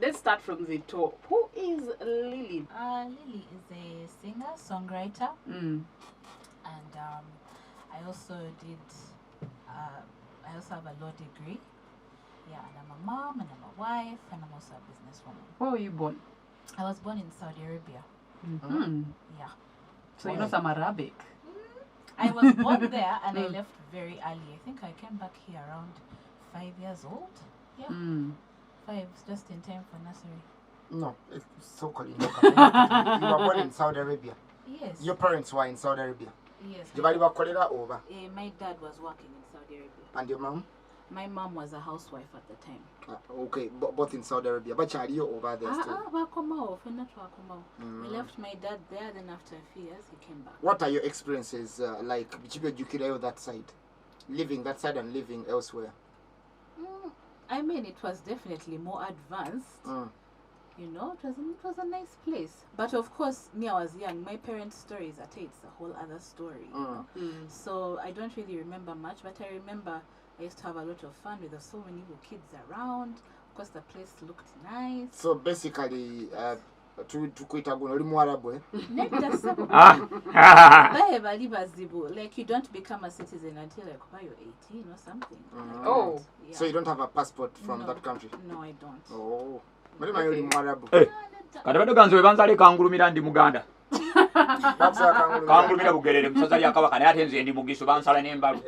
let's start from the top. Who is Lilly? Lilly is a singer, songwriter, and I also have a law degree. Yeah, and I'm a mom, and I'm a wife, and I'm also a businesswoman. Where were you born? I was born in Saudi Arabia. Yeah. So you know some Arabic. I was born there, and I left very early. I think I came back here around 5 years old. Yeah. 5, just in time for nursery. No, it's so called. You were born in Saudi Arabia. Yes. Your parents were in Saudi Arabia. Yes. My dad was working in Saudi Arabia. And your mom? My mom was a housewife at the time. Okay, both in Saudi Arabia. But you over there still? We left my dad there, then after a few years he came back. What are your experiences like that side? Living that side and living elsewhere? I mean, it was definitely more advanced. You know, it was a nice place. But of course, me, I was young. My parents' story is it's a whole other story. You know? So I don't really remember much, but I remember I used to have a lot of fun with so many kids around. Of course, the place looked nice. So basically, to quit a Ahabwe. Like you don't become a citizen until like you're 18 or something. Oh, yeah. So you don't have a passport from that country? No, I don't. Oh. Katabato ganzo banzale kangulumira ndi Muganda. Kangulumira bugerere musazali akabaka naye ate nze ndi mugiso bansala n'embalu.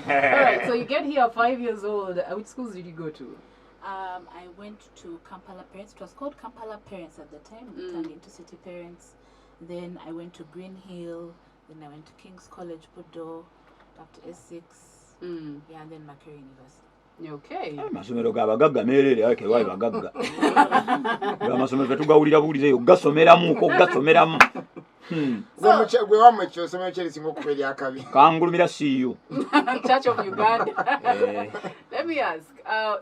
Alright, so you get here 5 years old. Which schools did you go to? I went to Kampala Parents. It was called Kampala Parents at the time. It turned into City Parents. Then I went to Green Hill. Then I went to King's College, Budo, up to Essex. Yeah, and then Macquarie University. Okay. Amasomero gabagagga merere ake wali bagagga. Amasomero vetugawulira bulize yo gasomeramu ko gasomeramu. Gwe wamwecho somero kyeri singo kubeli akabi. Kangulumira CU. Church of Uganda. Let me ask.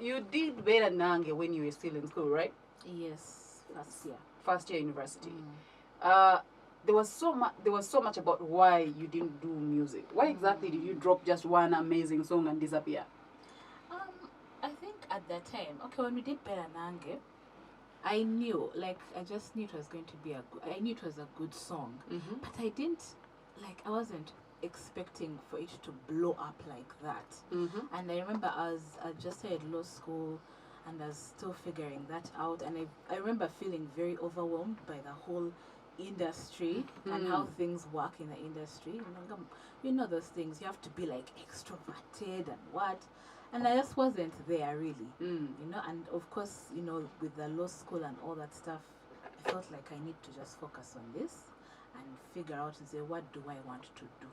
You did Bera Nange when you were still in school, right? Yes, last year. First year university. There was so much about why you didn't do music. Why exactly did you drop just one amazing song and disappear? I think at that time, when we did Bera Nange, I just knew it was going to be I knew it was a good song, but I wasn't expecting for it to blow up like that. And I remember I just started law school, and I was still figuring that out, and I remember feeling very overwhelmed by the whole industry and how things work in the industry. You know those things, you have to be like extroverted and what. And I just wasn't there really, you know. And of course, you know, with the law school and all that stuff, I felt like I need to just focus on this and figure out and say, what do I want to do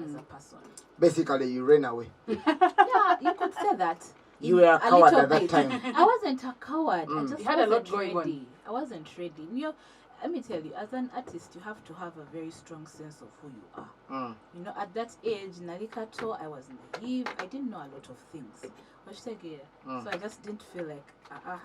as a person? Basically, you ran away. Yeah, you could say that. You were a coward at that time. I wasn't a coward. I just had a lot going on. I wasn't ready. You know, let me tell you, as an artist, you have to have a very strong sense of who you are. You know, at that age, Nalikato, I was naive. I didn't know a lot of things. So I just didn't feel like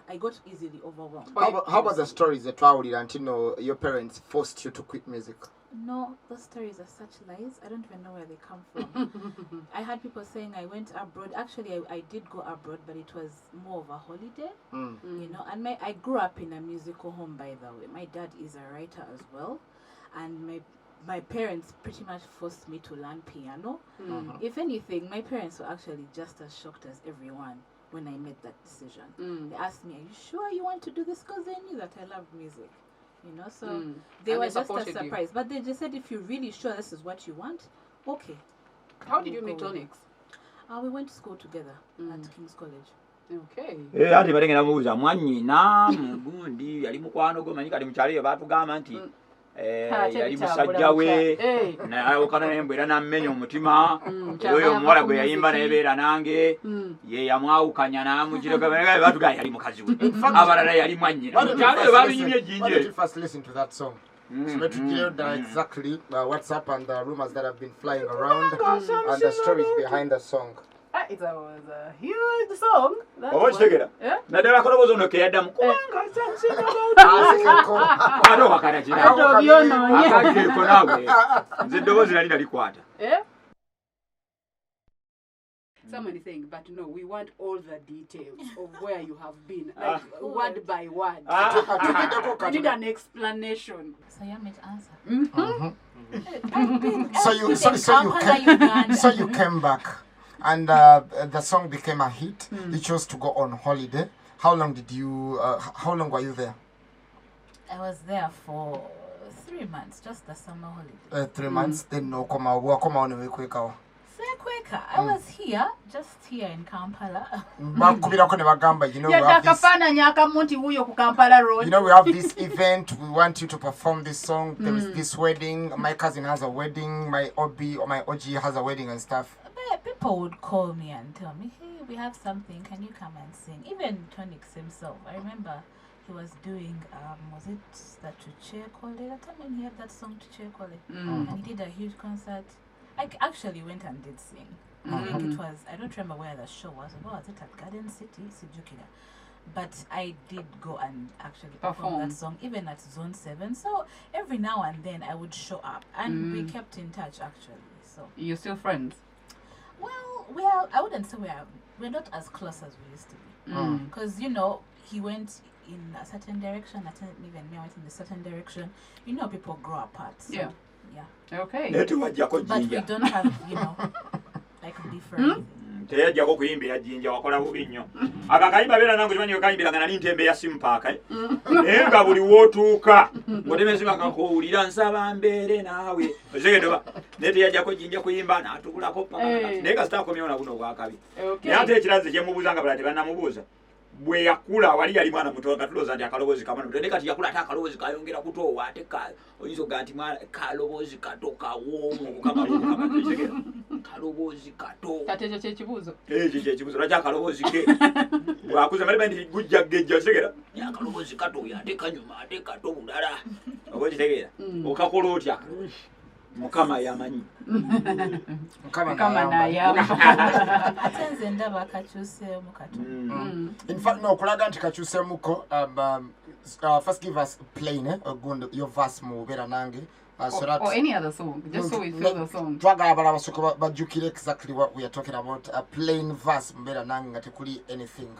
I got easily overwhelmed. How about the stories that you until your parents forced you to quit music? No, those stories are such lies. I don't even know where they come from. I had people saying I went abroad. Actually, I did go abroad, but it was more of a holiday, you know. And I grew up in a musical home, by the way. My dad is a writer as well, and my parents pretty much forced me to learn piano. If anything, my parents were actually just as shocked as everyone when I made that decision. They asked me, "Are you sure you want to do this?" Because they knew that I loved music. You know, so they were just as surprised. But they just said, if you're really sure this is what you want, okay. How did you meet Toniks? We went to school together at King's College. Okay. Ati balengera mubuza mwanyina mugundi yali mukwano go manyika ali mukyaliyo batugamba nti yali musajja we naye okana nembwera nammenya omutima oyo omuwala gwe yayimba naye Bera Nange ye yamwawukanya namugiroga batugamba yali mukazi we abalala yali mwanyina mukyaliyo babinyimye ejjinje. Why did you first listen to that song? So to hear exactly what's up and the rumors that have been flying around and the stories behind the song. It was a huge song. What you get? Nadala kolobozo no keyada mukubanga sansinga ado wakana china akake ko nawe nzidobozi lali likwata Somebody saying, but no, we want all the details of where you have been, like word by word. We need an explanation. So you want me to answer? So you came back, and the song became a hit. You chose to go on holiday. How long were you there? I was there for 3 months, just the summer holiday. 3 months. Then no come on quicker. I was here in Kampala. You know, we have this event. We want you to perform this song. There is this wedding. My cousin has a wedding. My OG has a wedding and stuff. But people would call me and tell me, hey, we have something. Can you come and sing? Even Toniks himself. I remember he was doing, was it that Tuche called it? That time when he had that song Tuche called it. And he did a huge concert. I actually went and did sing. I think it was, I don't remember where the show was. Was it at Garden City? Sijukida. But I did go and actually perform that song, even at Zone 7. So every now and then I would show up. And we kept in touch actually. So you're still friends? Well, I wouldn't say we're not as close as we used to be. Because, you know, he went in a certain direction, even me I went in a certain direction. You know, people grow apart. So, yeah. Okay. But we don't have, you know, like different. Teyajjako kuyimbira jjinja wakola bubi nnyo. Akakayimba Bera nange kimanyi okayimbira nga ntembe ya simpaaka. Naye nga buli wootuuka ngotemezi bakakuwulira nsaba mbeere naawe. Ozegedoba naye teyajjako jjinja kuyimba n'atukulako paka. Naye kasita akomyewo na buno obwakabi. Naye ate ekirazi kye mubuuza nga bala tebannamubuuza. Bwe yakula wali yali mwana muto katulooza nti akaloboozi kamana muto. Naye kati yakula ate akaloboozi kayongera kutoowa ate oyinza okuga nti kaloboozi kato kawoomu okukamala. Kaloboozi kato. Kati ekyo kyekibuuzo. Ekyo kyekibuuzo lwaki akaloboozi ke. Bwakuza maliba nti gujja gejja otegera. Akaloboozi kato oyo ate kanyuma ate kato bulala. Oba okitegeera. Okakola otya. Mukama yamanyi. Mukama n'ayamba. Ate nze ndaba kakyuseemu katono. In fact, no, kulaga nti kakyuseemuko. First give us plain, your verse mu Bera Nange. So that, or any other song, just so we feel the song. Twagala abala basoko bajjukire exactly what we are talking about. A plain verse mu Bera Nange nga tekuli anything.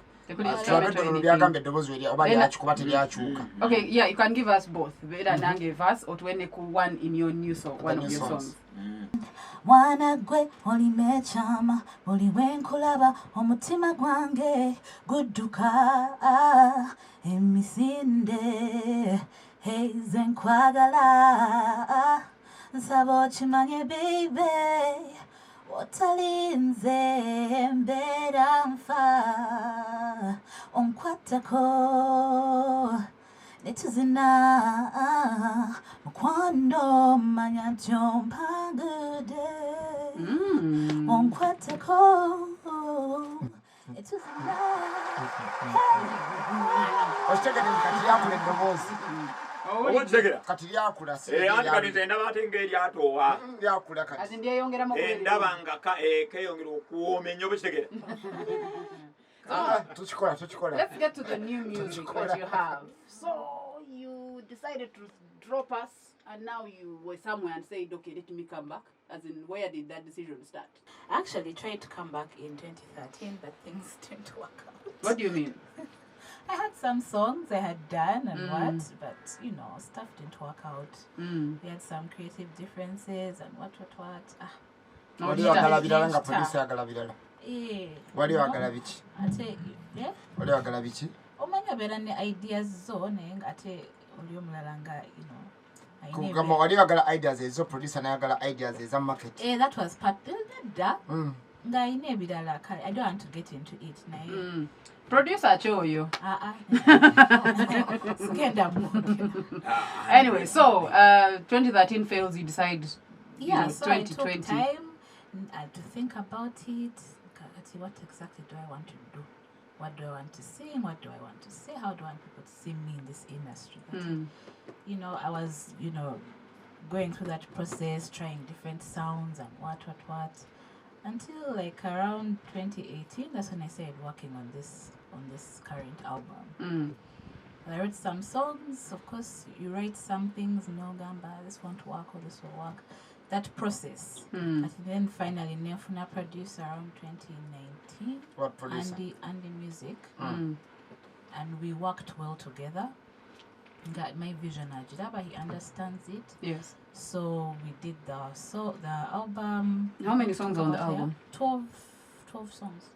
Okay, yeah, you can give us both. Bera Nange verse or one in your new song, one of your songs. Wanagwe olimechama oliwenkulaba omutima gwange gudduka emisinde heize nkwagala nsaba okimanye baby otalinze mbeera nfa onkwatako netuzina mukwano manya nti ompangude onkwatako netuzina kati lyakula kati nze ndaba ate ng'eryatoowa endaba nga keyongera okuwooma ennyo bwekitegera. Let's get to the new music that you have. So you decided to drop us, and now you were somewhere and said, okay, let me come back. As in, where did that decision start? I actually tried to come back in 2013, but things didn't work out. What do you mean? I had some songs I had done and but you know, stuff didn't work out. We had some creative differences and what. Wali wagala birala nga producer yagala birala. Wali wagala biki? Ate wali wagala biki? Omanya Bera ne ideas zo naye ate oli omulala nga, you know. Kugamba wali wagala ideas ezo producer nayagala ideas eza market. That was part da. Nga ine ebirala kale. I don't want to get into it naye. Producer choyo. Anyway, so 2013 fails, you decide. Yeah, so 2020. I took time to think about it. What exactly do I want to do? What do I want to sing? What do I want to say? How do I want people to see me in this industry? You know, I was, you know, going through that process, trying different sounds and what. Until like around 2018, that's when I started working on this current album. I wrote some songs. Of course, you write some things, you know, Gamba, this won't work or this will work. that process. And then finally, Nefuna produced around 2019. What producer? Andy Music. And we worked well together. Got my vision, but he understands it. Yes. So we did the album. How many songs on the album? 12 songs.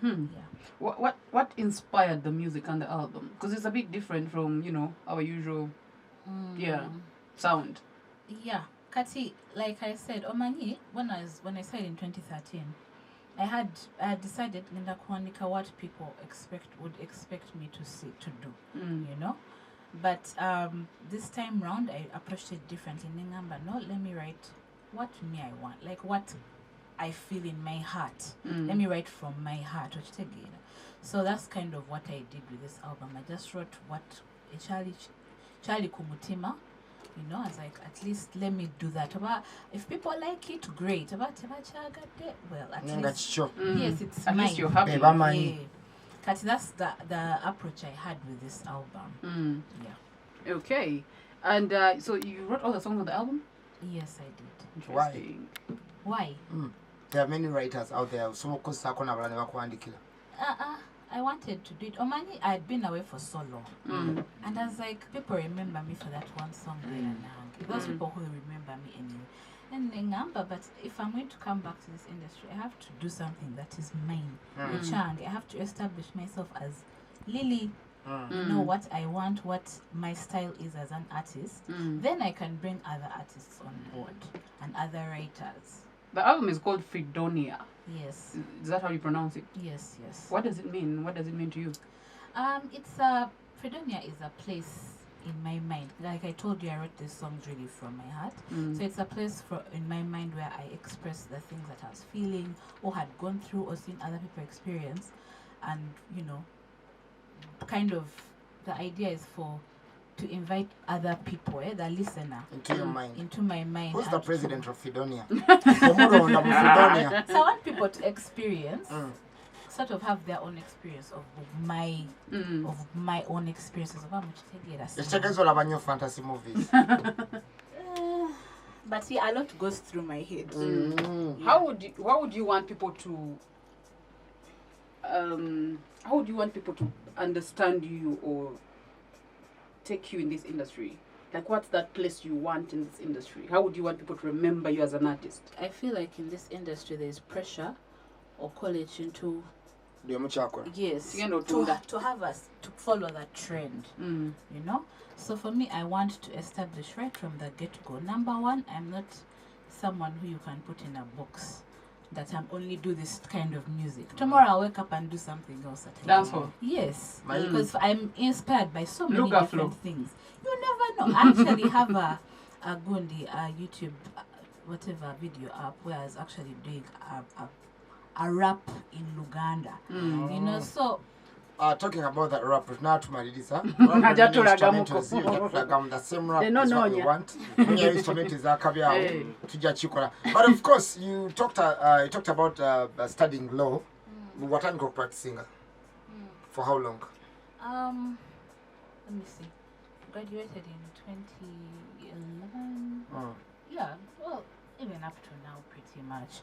Yeah. What inspired the music on the album? Because it's a bit different from our usual sound. Yeah. Kati, like I said, Omanyi, when I started in 2013, I had decided what people would expect me to do, But this time round, I approached it differently. No, let me write what me I want, like what I feel in my heart. Let me write from my heart. So that's kind of what I did with this album. I just wrote what Charlie Kumutima. I was like, at least let me do that. If people like it, great. Well, at least, yes, it's at mine. least you're happy. Yeah. That's the approach I had with this album. Yeah. Okay. And so you wrote all the songs on the album? Yes, I did. Interesting. Why? There are many writers out there. I wanted to do it. Omani, I had been away for so long. And I was like, people remember me for that one song, Bera Nange. Those people who remember me anyway. But if I'm going to come back to this industry, I have to do something that is mine. I have to establish myself as Lilly. Know what I want, what my style is as an artist. Then I can bring other artists on board and other writers. The album is called Fredonia. Yes. Is that how you pronounce it? Yes. What does it mean? What does it mean to you? Fredonia is a place in my mind. Like I told you, I wrote these songs really from my heart. So it's a place in my mind where I express the things that I was feeling or had gone through or seen other people experience. And, kind of the idea is to invite other people, the listener, into my mind. Who's the president of Fredonia? So I want people to experience, sort of have their own experience of my own experiences of how much Let's check out all your fantasy movies. But a lot goes through my head. How would you want people to how would you want people to understand you or take you in this industry? Like, what's that place you want in this industry? How would you want people to remember you as an artist? I feel like in this industry there is pressure or college into yes to have us to follow that trend. So for me, I want to establish right from the get-go. Number one, I'm not someone who you can put in a box that I'm only do this kind of music. Tomorrow I'll wake up and do something else. Dancehall. Yes, because I'm inspired by so many different things. You never know. I actually have a Gundi, a YouTube, whatever video app where I was actually doing a rap in Luganda. So talking about that rap, now to my ladies, the same rap is what we want. But of course, you talked about studying law. What time you practicing? For how long? Let me see. Graduated in 2011. Yeah, well, even up to now, pretty much.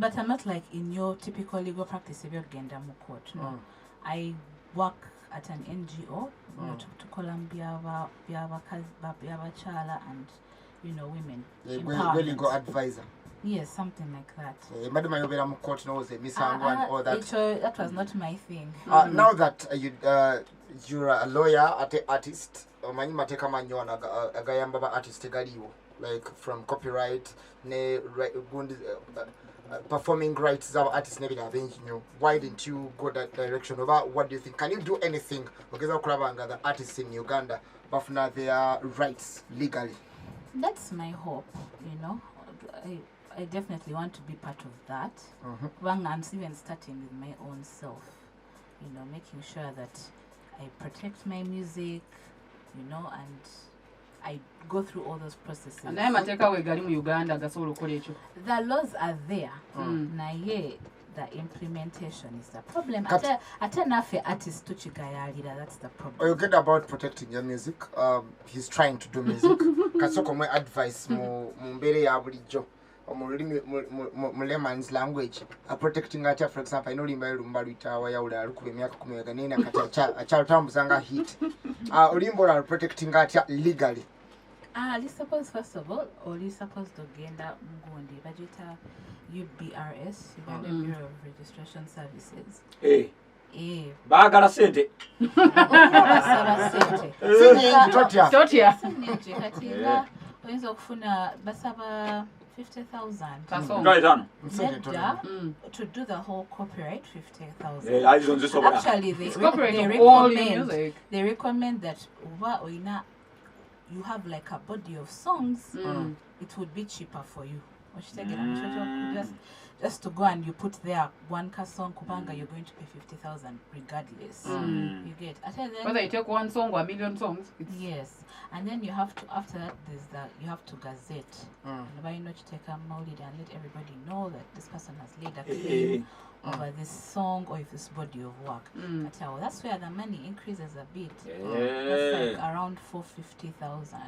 But I'm not like in your typical legal practice if you're genda mukot. No. I work at an NGO, to Colombia, Chala, and women. Legal advisor. Yes, something like that. Madam, and all that. That was not my thing. Now that you're a lawyer, artist, artist like from copyright, performing rights, our artists never have why didn't you go that direction? What do you think? Can you do anything? Because the artists in Uganda, but now their rights legally. That's my hope, I definitely want to be part of that. I'm even starting with my own self, making sure that I protect my music, and I go through all those processes. And I'm Uganda. The laws are there. The implementation is the problem. Artists that's the problem. You get about protecting your music. He's trying to do music. kasoko mwe advice mu mbere ya bulijjo mu layman's language protecting atya for example ino limba lumba lwitawa yaula alikuba emyaka 14 kati akyalutambuzanga hit olimbo la protecting atya legally. I suppose first of all, oli supposed to genda mgundi bajita UBRS, Uganda Bureau of Registration Services. Bagala sente. Basaba sente. Totia. Sinyeje kati nga oyinza okufuna basaba 50,000. Nedda to do the whole copyright 50,000. Actually, they recommend that uba oina you have like a body of songs, it would be cheaper for you. Just to go and you put there one song kubanga, you're going to pay 50,000 regardless. You get whether you take one song or a million songs. Yes, and then you have to after that you have to gazette. Why not take a maulid and let everybody know that this person has laid a claim over this song or this body of work. That's where the money increases a bit. That's like around 450,000.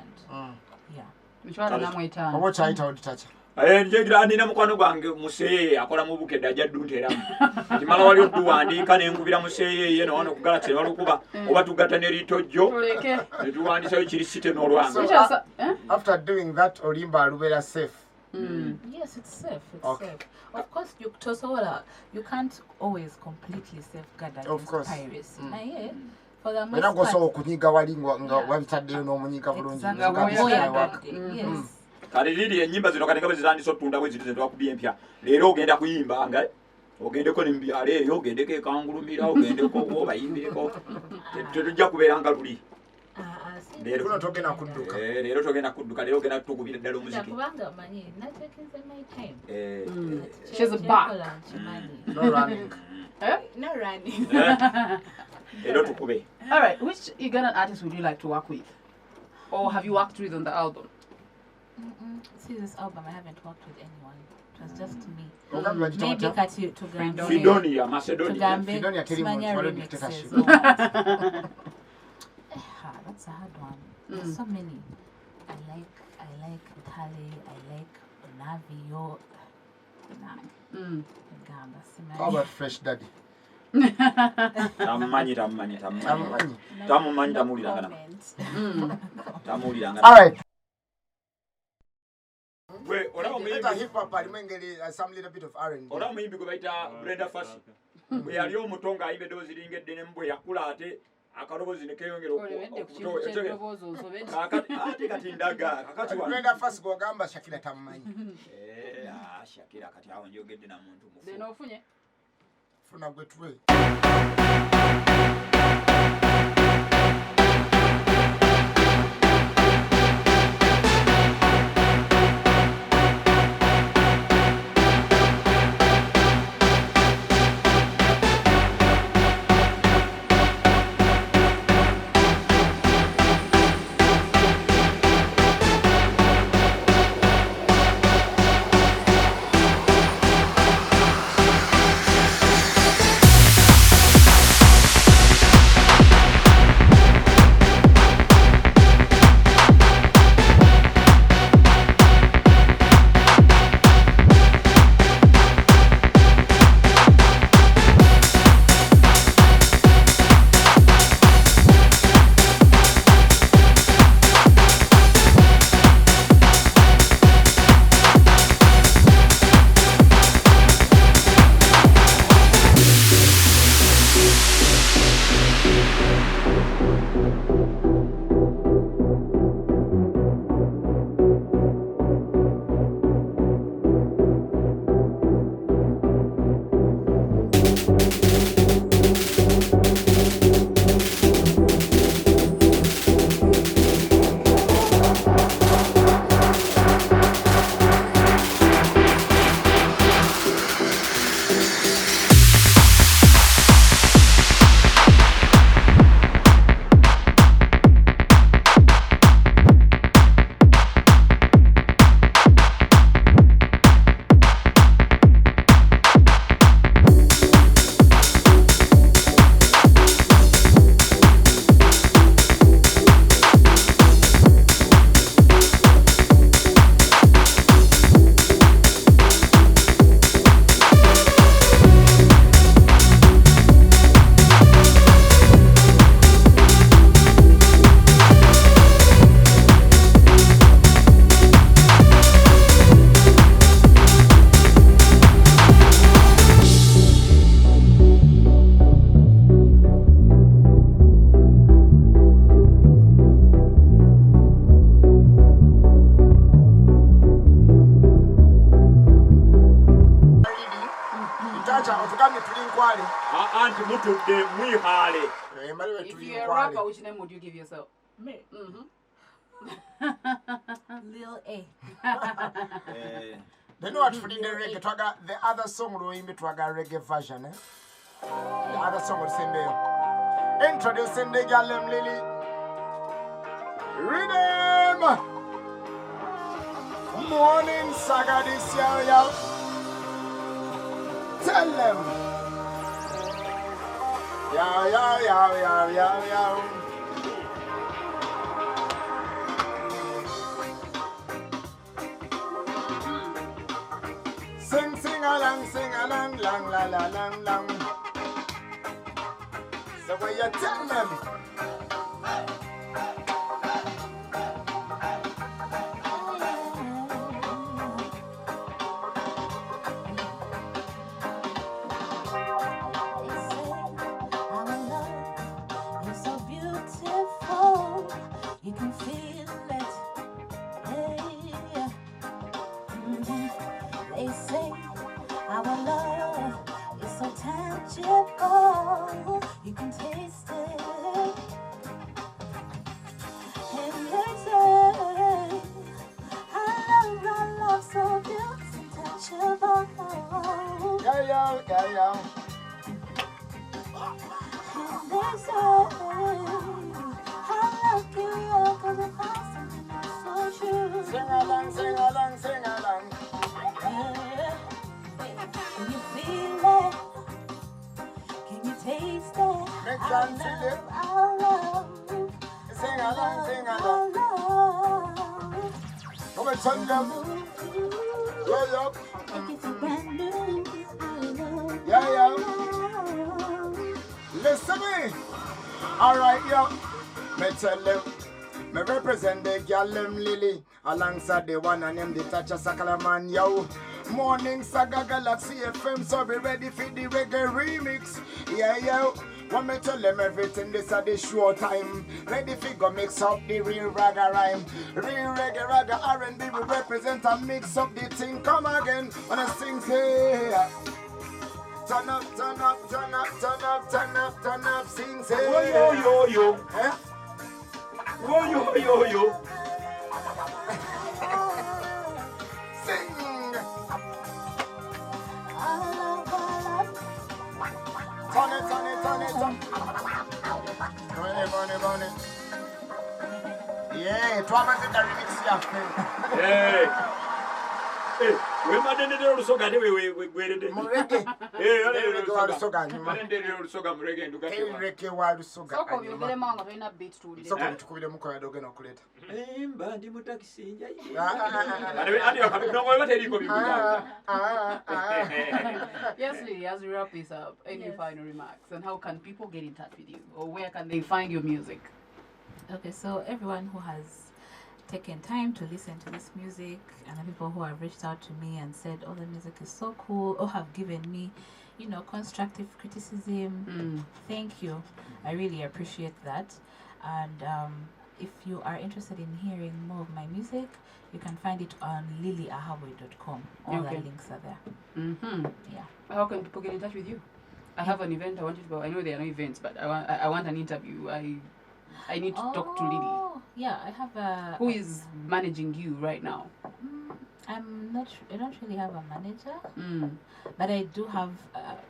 Yeah. Which one am I telling? What I told touch? Njegira ndina mukwano gwange museye akola mu bukedde ajaddu nteramu kimala wali otuwandiika nenkubira museye ye no kugala kye walikuba oba tugatta ne litojjo netuwandisayo kirisite n'olwanga. After doing that olimba alubera safe. Yes, it's safe. It's safe. Of course, you can't always completely safeguard against piracy. For the most part, kunyiga wali nga wabitaddeyo n'omunyiga bulungi. Yes. Kale lili enyimba zino kaneka bezitandisa otunda bwe zitize twakubye empya. Leero ogenda kuyimba nga ogendeko nembyalo eyo ogendeko ekangulumira ogendeko obayimbireko tetujja kubeeranga luli. Leero togenda kudduka. Leero togenda kudduka, leero ogenda tukubira ddala omuziki. Kubanga manyi natekinze my time. She's back. No running. No running. Leero tukube. All right, which Ugandan artist would you like to work with? Or have you worked with on the album? See, this album I haven't worked with anyone. It was just me. Maybe Kati to Fidonia, Macedonia. Fidonia Smanya remixes. That's a hard one. There's so many. I like Tali. I like Navio. How about Fresh Daddy? Tamumanyi. All right. Hip hop some little bit of R&B. Ola muyimbi gwe bayita Brenda Fassie. Bwe yali omutonga ayimba eddoboozi lingedde ne mbwe yakula ate akalobozi ne keeyongera kati ndaga kakati wano. Brenda Fassie gw'ogamba Shakira tamumanyi. Shakira kati awo njogedde na muntu mufu. Deno ofunye? Funa gwe tuwe. mutudde mwihaale. If you're a rapper, which name would you give yourself? Me. Lil A. They know what for the reggae. The other song will be a reggae version. The other song will sing there. Introducing the girl Lilly. Rhythm. Morning saga this year, yo. Tell them. Yo. Sing along, lang. So what you tell them? Sing along. Can you feel it? Can you taste it? Make time to live. Sing along. Come and tell them. Yeah. Listen me. Alright, yo. Me tell them. Me represent the girl Lilly alongside the one and them the touch of Sakalaman, yo. Morning Saga Galaxy FM, so be ready for the reggae remix. Yeah, yo. Want me tell them everything, this at the show time. Ready for go mix up the real ragga rhyme. Real reggae ragga R&B, we represent and mix up the thing. Come again, when I sing say turn up, sing say Yo. Eh? Yo. Sing. Turn it. Burn it. Yeah, Thomas in the remix here. Hey, we madende olusoga ne we gwerede. Murege. Olusoga. Madende olusoga murege ndugate. Reke wa olusoga. Soko byogere manga tulina beat to Soko tukubire mukoya doge nokuleta. Mba ndi mu taxi nja. Adi akabinongo bateriko bibuza. Yes, Lilly, as we wrap this up, any final remarks and how can people get in touch with you or where can they find your music? Okay, so everyone who has taken time to listen to this music and the people who have reached out to me and said, oh, the music is so cool, or have given me, constructive criticism. Thank you. I really appreciate that. And if you are interested in hearing more of my music, you can find it on lilyahabwe.com. All the links are there. Yeah. How can people get in touch with you? I have an event I want you to go. I know there are no events, but I want an interview. I need to talk to Lilly. Yeah, I have a... Who is managing you right now? I don't really have a manager, but I do have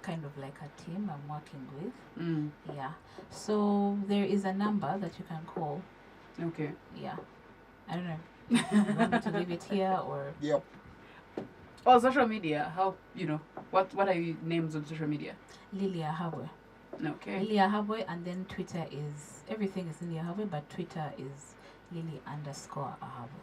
kind of like a team I'm working with. Yeah. So there is a number that you can call. Okay. Yeah. I don't know. You want me to leave it here or... Yep. Oh, social media. How, what are your names on social media? Lilly Ahabwe. Okay. Lilly Ahabwe, and then Twitter is... Everything is Lilly Ahabwe, but Twitter is Lilly_Ahabwe.